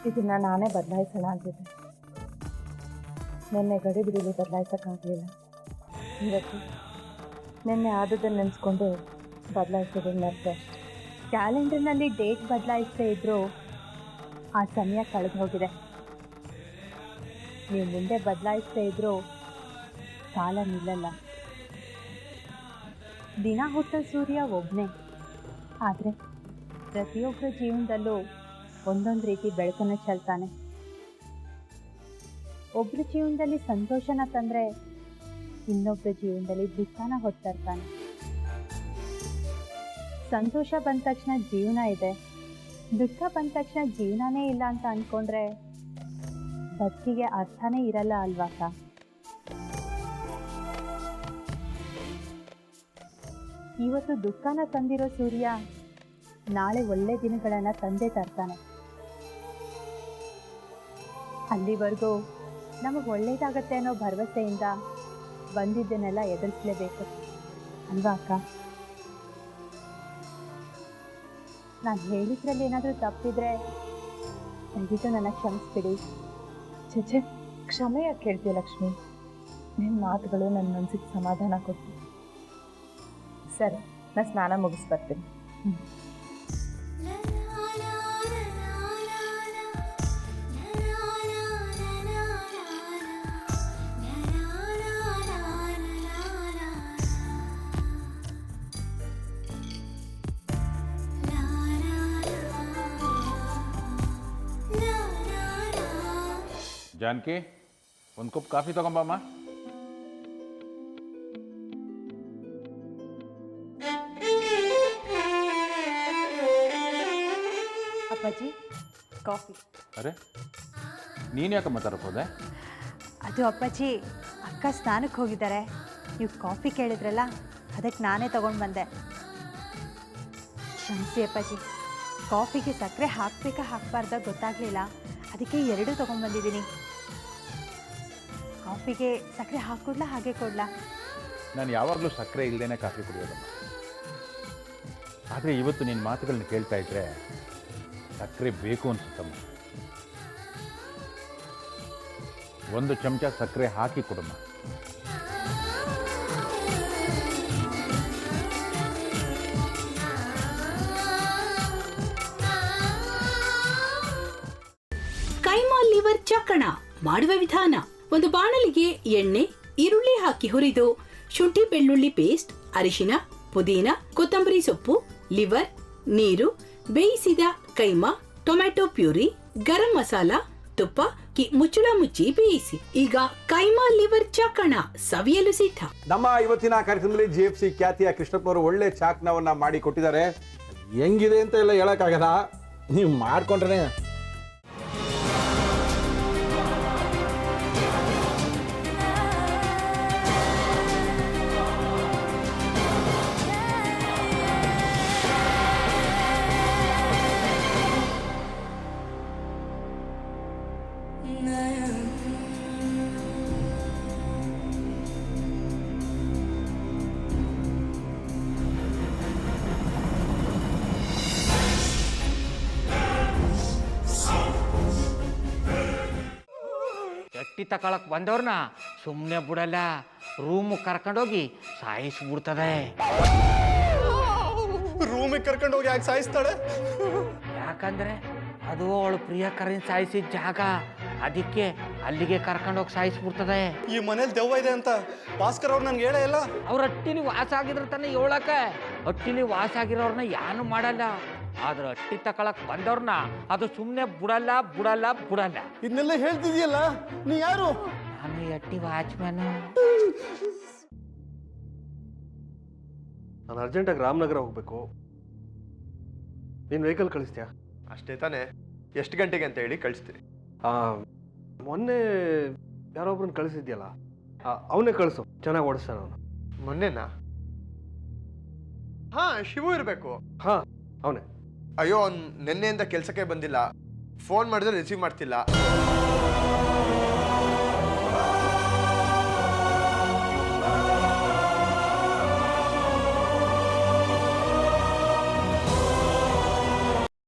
ಇದನ್ನು ನಾನೇ ಬದಲಾಯಿಸೋಣ ಅಂತಿದ್ದೆ. ನಿನ್ನೆ ಗಡಿಬಿಡಿಲಿ ಬದಲಾಯಿಸೋಕ್ಕಾಗಲಿಲ್ಲ. ಇವತ್ತು ನಿನ್ನೆ ಆದದ್ದನ್ನು ನೆನೆಸ್ಕೊಂಡು ಬದಲಾಯಿಸೋದನ್ನು ಮತ್ತೆ ಕ್ಯಾಲೆಂಡರ್ನಲ್ಲಿ ಡೇಟ್ ಬದಲಾಯಿಸದೇ ಇದ್ದರೂ ಆ ಸಮಯ ಕಳೆದು ಹೋಗಿದೆ. ನೀವು ಮುಂದೆ ಬದಲಾಯಿಸದೇ ಇದ್ದರೂ ಕಾಲ ನಿಲ್ಲಲ್ಲ. ದಿನ ಹುಟ್ಟೋ ಸೂರ್ಯ ಒಬ್ಬನೇ, ಆದರೆ ಪ್ರತಿಯೊಬ್ಬರ ಜೀವನದಲ್ಲೂ ಒಂದೊಂದು ರೀತಿ ಬೆಳಕನ್ನು ಚೆಲ್ತಾನೆ. ಒಬ್ಬರ ಜೀವನದಲ್ಲಿ ಸಂತೋಷನ ತಂದರೆ ಇನ್ನೊಬ್ಬರ ಜೀವನದಲ್ಲಿ ದುಃಖನ ಹೊತ್ತರ್ತಾನೆ. ಸಂತೋಷ ಬಂದ ತಕ್ಷಣ ಜೀವನ ಇದೆ, ದುಃಖ ಬಂದ ತಕ್ಷಣ ಜೀವನನೇ ಇಲ್ಲ ಅಂತ ಅಂದ್ಕೊಂಡ್ರೆ ಬದುಕಿಗೆ ಅರ್ಥನೇ ಇರಲ್ಲ ಅಲ್ವಾಕ? ಇವತ್ತು ದುಃಖನ ತಂದಿರೋ ಸೂರ್ಯ ನಾಳೆ ಒಳ್ಳೆ ದಿನಗಳನ್ನು ತಂದೆ ತರ್ತಾನೆ. ಅಲ್ಲಿವರೆಗೂ ನಮಗೆ ಒಳ್ಳೇದಾಗತ್ತೆ ಅನ್ನೋ ಭರವಸೆಯಿಂದ ಬಂದಿದ್ದನ್ನೆಲ್ಲ ಎದುರಿಸಲೇಬೇಕು ಅಲ್ವಾ ಅಕ್ಕ? ನಾನು ಹೇಳಿದ್ರಲ್ಲಿ ಏನಾದರೂ ತಪ್ಪಿದ್ರೆ ದಯವಿಟ್ಟು ನನ್ನ ಕ್ಷಮಿಸ್ಬಿಡಿ. ಚೇಚೆ, ಕ್ಷಮೆ ಯಾಕೆ ಕೇಳ್ತೀಯ ಲಕ್ಷ್ಮಿ? ನಿನ್ನ ಮಾತುಗಳು ನನ್ನ ಮನಸ್ಸಿಗೆ ಸಮಾಧಾನ ಕೊಟ್ಟು. ಸರಿ, ನಾನು ಸ್ನಾನ ಮುಗಿಸ್ಬರ್ತೀನಿ. जानकी ಒಂದು ಕಪ್ ಕಾಫಿ ತಗೊಂಬಮ್ಮ. ಅಪ್ಪಾಜಿ ಕಾಫಿ. ಅರೆ ನೀನು ಯಾಕಮ್ಮ ತರಕ್ಕೆ ಹೋದೆ? ಅದು ಅಪ್ಪಾಜಿ, ಅಕ್ಕ ಸ್ನಾನಕ್ಕೆ ಹೋಗಿದ್ದಾರೆ, ನೀವು ಕಾಫಿ ಕೇಳಿದ್ರಲ್ಲ ಅದಕ್ಕೆ ನಾನೇ ತಗೊಂಡು ಬಂದೆ. ಕ್ಷಮಿಸಿ ಅಪ್ಪಾಜಿ, ಕಾಫಿಗೆ ಸಕ್ಕರೆ ಹಾಕಬೇಕಾ ಹಾಕಬಾರ್ದ ಗೊತ್ತಾಗಲಿಲ್ಲ, ಅದಕ್ಕೆ ಎರಡೂ ತೊಗೊಂಡ್ಬಂದಿದ್ದೀನಿ. ಕಾಫಿಗೆ ಸಕ್ಕರೆ ಹಾಕ್ಕೊಡ್ಲಾ ಹಾಗೆ ಕೊಡ್ಲಾ? ನಾನು ಯಾವಾಗಲೂ ಸಕ್ಕರೆ ಇಲ್ಲದೇನೆ ಕಾಫಿ ಕುಡಿಯೋದಮ್ಮ. ಆದರೆ ಇವತ್ತು ನಿನ್ನ ಮಾತುಗಳನ್ನ ಕೇಳ್ತಾ ಇದ್ರೆ ಸಕ್ಕರೆ ಬೇಕು ಅನ್ಸುತ್ತಮ್ಮ. ಒಂದು ಚಮಚ ಸಕ್ಕರೆ ಹಾಕಿ ಕೊಡಮ್ಮ. ಕೈಮಾ ಲಿವರ್ ಚಕ್ಕಣ ಮಾಡುವ ವಿಧಾನ: ಒಂದು ಬಾಣಲಿಗೆ ಎಣ್ಣೆ, ಈರುಳ್ಳಿ ಹಾಕಿ ಹುರಿದು ಶುಂಠಿ ಬೆಳ್ಳುಳ್ಳಿ ಪೇಸ್ಟ್, ಅರಿಶಿನ, ಪುದೀನ, ಕೊತ್ತಂಬರಿ ಸೊಪ್ಪು, ಲಿವರ್, ನೀರು, ಬೇಯಿಸಿದ ಕೈಮಾ, ಟೊಮ್ಯಾಟೊ ಪ್ಯೂರಿ, ಗರಂ ಮಸಾಲ, ತುಪ್ಪ ಮುಚ್ಚಳ ಮುಚ್ಚಿ ಬೇಯಿಸಿ. ಈಗ ಕೈಮಾ ಲಿವರ್ ಚಕ್ಕಣ ಸವಿಯಲು ಸಿದ್ಧ. ನಮ್ಮ ಇವತ್ತಿನ ಕಾರ್ಯಕ್ರಮದಲ್ಲಿ GFC ಖ್ಯಾತಿಯ ಕೃಷ್ಣಪ್ಪನವರು ಒಳ್ಳೆ ಚಾಕ್ನವನ್ನ ಮಾಡಿ ಕೊಟ್ಟಿದ್ದಾರೆ. ಹೆಂಗಿದೆ ಅಂತ ಎಲ್ಲ ಹೇಳಕ್ಕಾಗಲ್ಲ, ನೀವು ಮಾಡ್ಕೊಂಡ್ರೆ. ಎಟ್ಟಿ ತಕೊಳಕ್ ಬಂದವ್ರನ್ನ ಸುಮ್ಮನೆ ಬಿಡಲ್ಲ, ರೂಮ್ ಕರ್ಕೊಂಡೋಗಿ ಸಾಯಿಸ್ಬಿಡ್ತದೆ. ರೂಮಿಗೆ ಕರ್ಕೊಂಡೋಗಿ ಯಾಕೆ ಸಾಯಿಸ್ತಾಳೆ? ಯಾಕಂದ್ರೆ ಅದು ಅವಳು ಪ್ರಿಯಕರನ್ ಸಾಯಿಸಿದ ಜಾಗ, ಅದಕ್ಕೆ ಅಲ್ಲಿಗೆ ಕರ್ಕೊಂಡೋಗಿ ಸಾಯಿಸ್ಬಿಡ್ತದೆ. ಈ ಮನೇಲಿ ದೆವ್ವ ಇದೆ ಅಂತ ಭಾಸ್ಕರ್ ಅವ್ರು ನನ್ಗೆ ಹೇಳೇ ಇಲ್ಲ. ಅವ್ರ ಹಟ್ಟಿಲಿ ವಾಸ ಆಗಿದ್ರ ತಾನೆ ಹೇಳಕ. ಹಟ್ಟಿಲಿ ವಾಸ ಆಗಿರೋರ್ನ ಯಾನು ಮಾಡಲ್ಲ, ಆದ್ರೆ ಹಟ್ಟಿ ತಕೊಳಕ್ ಬಂದವ್ರನ್ನ ಅದು ಸುಮ್ಮನೆ ಬಿಡಲ್ಲ ಬಿಡಲ್ಲ ಬಿಡಲ್ಲ. ಇದನ್ನೆಲ್ಲ ಹೇಳ್ತಿದ್ಯಲ್ಲ, ನೀ ಯಾರು? ನಾನು ಹಟ್ಟಿ ವಾಚ್ಮ್ಯಾನ್. ನಾನು ಅರ್ಜೆಂಟಾಗಿ ರಾಮನಗರ ಹೋಗ್ಬೇಕು. ನೀನು ವೆಹಿಕಲ್ ಕಳಿಸ್ತೀಯಾ? ಅಷ್ಟೇ ತಾನೇ, ಎಷ್ಟು ಗಂಟೆಗೆ ಅಂತ ಹೇಳಿ ಕಳಿಸ್ತೀನಿ. ಮೊನ್ನೆ ಯಾರೊಬ್ರನ್ನ ಕಳಿಸಿದ್ಯಲ್ಲ, ಅವನೇ ಕಳಿಸು, ಚೆನ್ನಾಗಿ ಓಡಿಸ್ತಾನ ಅವನು. ಮೊನ್ನೆನಾ? ಹಾ, ಶಿವು ಇರಬೇಕು. ಹಾ, ಅವನೇ. ಅಯ್ಯೋ, ಅವ್ನು ನಿನ್ನೆಯಿಂದ ಕೆಲಸಕ್ಕೆ ಬಂದಿಲ್ಲ, ಫೋನ್ ಮಾಡಿದ್ರೆ ರಿಸೀವ್ ಮಾಡ್ತಿಲ್ಲ.